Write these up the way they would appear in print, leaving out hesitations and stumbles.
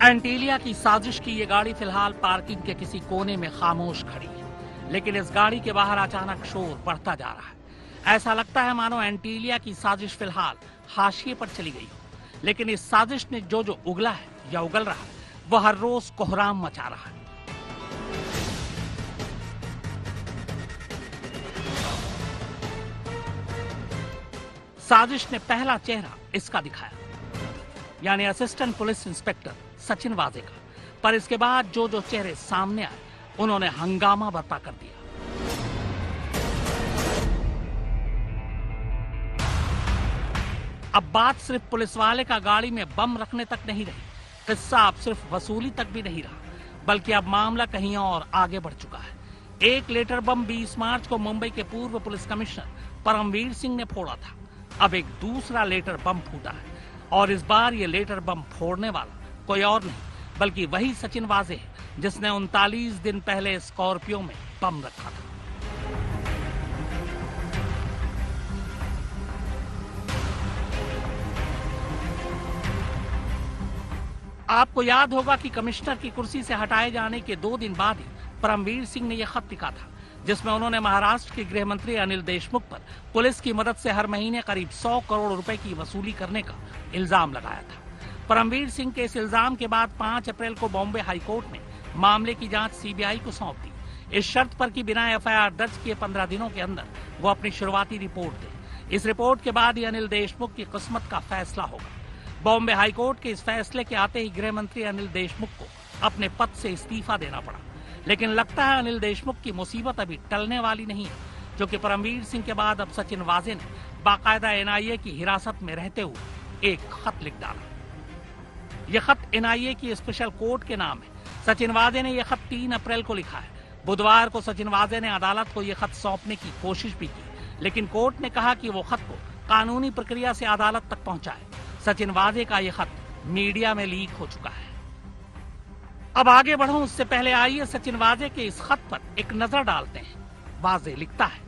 एंटीलिया की साजिश की ये गाड़ी फिलहाल पार्किंग के किसी कोने में खामोश खड़ी है, लेकिन इस गाड़ी के बाहर अचानक शोर बढ़ता जा रहा है। ऐसा लगता है मानो एंटीलिया की साजिश फिलहाल हाशिए पर चली गई हो, लेकिन इस साजिश ने जो उगला है या उगल रहा है, वह हर रोज कोहराम मचा रहा है। साजिश ने पहला चेहरा इसका दिखाया, यानी असिस्टेंट पुलिस इंस्पेक्टर सचिन वाजे का। पर इसके बाद जो चेहरे सामने आए, उन्होंने हंगामा बर्पा कर दिया। अब बात सिर्फ पुलिस वाले का गाड़ी में बम रखने तक नहीं रही, किस्सा अब सिर्फ वसूली तक भी नहीं रहा, बल्कि अब मामला कहीं और आगे बढ़ चुका है। एक लेटर बम 20 मार्च को मुंबई के पूर्व पुलिस कमिश्नर परमवीर सिंह ने फोड़ा था। अब एक दूसरा लेटर बम फूटा है, और इस बार ये लेटर बम फोड़ने वाला कोई और नहीं बल्कि वही सचिन वाजे है जिसने 39 दिन पहले स्कॉर्पियो में बम रखा था। आपको याद होगा कि कमिश्नर की कुर्सी से हटाए जाने के 2 दिन बाद ही परमवीर सिंह ने यह खत लिखा था, जिसमें उन्होंने महाराष्ट्र के गृह मंत्री अनिल देशमुख पर पुलिस की मदद से हर महीने करीब 100 करोड़ रुपए की वसूली करने का इल्जाम लगाया था। परमवीर सिंह के इस इल्जाम के बाद 5 अप्रैल को बॉम्बे हाईकोर्ट ने मामले की जांच सीबीआई को सौंप दी, इस शर्त पर कि बिना एफआईआर दर्ज किए 15 दिनों के अंदर वो अपनी शुरुआती रिपोर्ट दे। इस रिपोर्ट के बाद ही अनिल देशमुख की किस्मत का फैसला होगा। बॉम्बे हाईकोर्ट के इस फैसले के आते ही गृह मंत्री अनिल देशमुख को अपने पद से इस्तीफा देना पड़ा, लेकिन लगता है अनिल देशमुख की मुसीबत अभी टलने वाली नहीं है, क्योंकि परमवीर सिंह के बाद अब सचिन वाजे ने बाकायदा एनआईए की हिरासत में रहते हुए एक खत लिख डाला। यह खत एनआईए की स्पेशल कोर्ट के नाम है। सचिन वाजे ने यह खत 3 अप्रैल को लिखा है। बुधवार को सचिन वाजे ने अदालत को यह खत सौंपने की कोशिश भी की, लेकिन कोर्ट ने कहा कि वो खत को कानूनी प्रक्रिया से अदालत तक पहुंचाए। सचिन वाजे का यह खत मीडिया में लीक हो चुका है। अब आगे बढ़ूं उससे पहले आइए सचिन वाजे के इस खत पर एक नजर डालते हैं। वाजे लिखता है,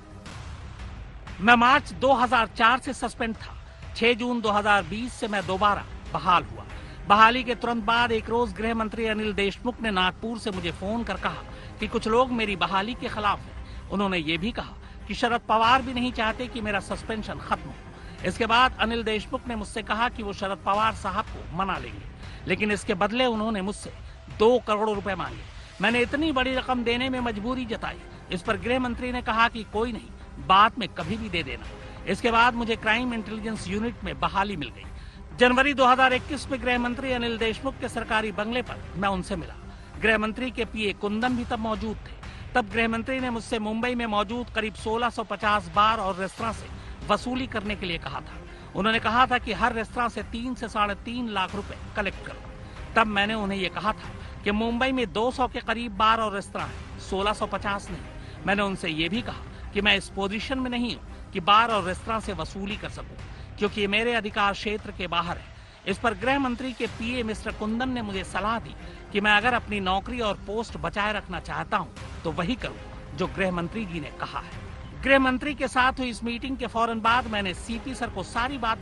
मैं मार्च 2004 से सस्पेंड था। 6 जून 2020 से मैं दोबारा बहाल हुआ। बहाली के तुरंत बाद एक रोज गृह मंत्री अनिल देशमुख ने नागपुर से मुझे फोन कर कहा कि कुछ लोग मेरी बहाली के खिलाफ हैं। उन्होंने ये भी कहा कि शरद पवार भी नहीं चाहते कि मेरा सस्पेंशन खत्म हो। इसके बाद अनिल देशमुख ने मुझसे कहा कि वो शरद पवार साहब को मना लेंगे, लेकिन इसके बदले उन्होंने मुझसे 2 करोड़ रुपए मांगे। मैंने इतनी बड़ी रकम देने में मजबूरी जताई। इस पर गृह मंत्री ने कहा कि कोई नहीं, बाद में कभी भी दे देना। इसके बाद मुझे क्राइम इंटेलिजेंस यूनिट में बहाली मिल गई। जनवरी 2021 में गृह मंत्री अनिल देशमुख के सरकारी बंगले पर मैं उनसे मिला। गृह मंत्री के पीए कुंदन भी तब मौजूद थे। तब गृह मंत्री ने मुझसे मुंबई में मौजूद करीब 1650 बार और रेस्तरां से वसूली करने के लिए कहा था। उन्होंने कहा था कि हर रेस्तरां से 3 से 3.5 लाख रुपए कलेक्ट करो। तब मैंने उन्हें यह कहा था कि मुंबई में 200 के करीब बार और रेस्तरां हैं, 1650 नहीं। मैंने उनसे ये भी कहा कि मैं इस पोजीशन में नहीं हूं कि बार और रेस्तरां से वसूली कर सकूं, क्योंकि ये मेरे अधिकार क्षेत्र के बाहर है। इस पर गृह मंत्री के पीए मिस्टर कुंदन ने मुझे सलाह दी कि मैं अगर अपनी नौकरी और पोस्ट बचाए रखना चाहता हूं तो वही करूं जो गृह मंत्री जी ने कहा है। गृह मंत्री के साथ हुई इस मीटिंग के फौरन बाद मैंने सीपी सर को सारी बात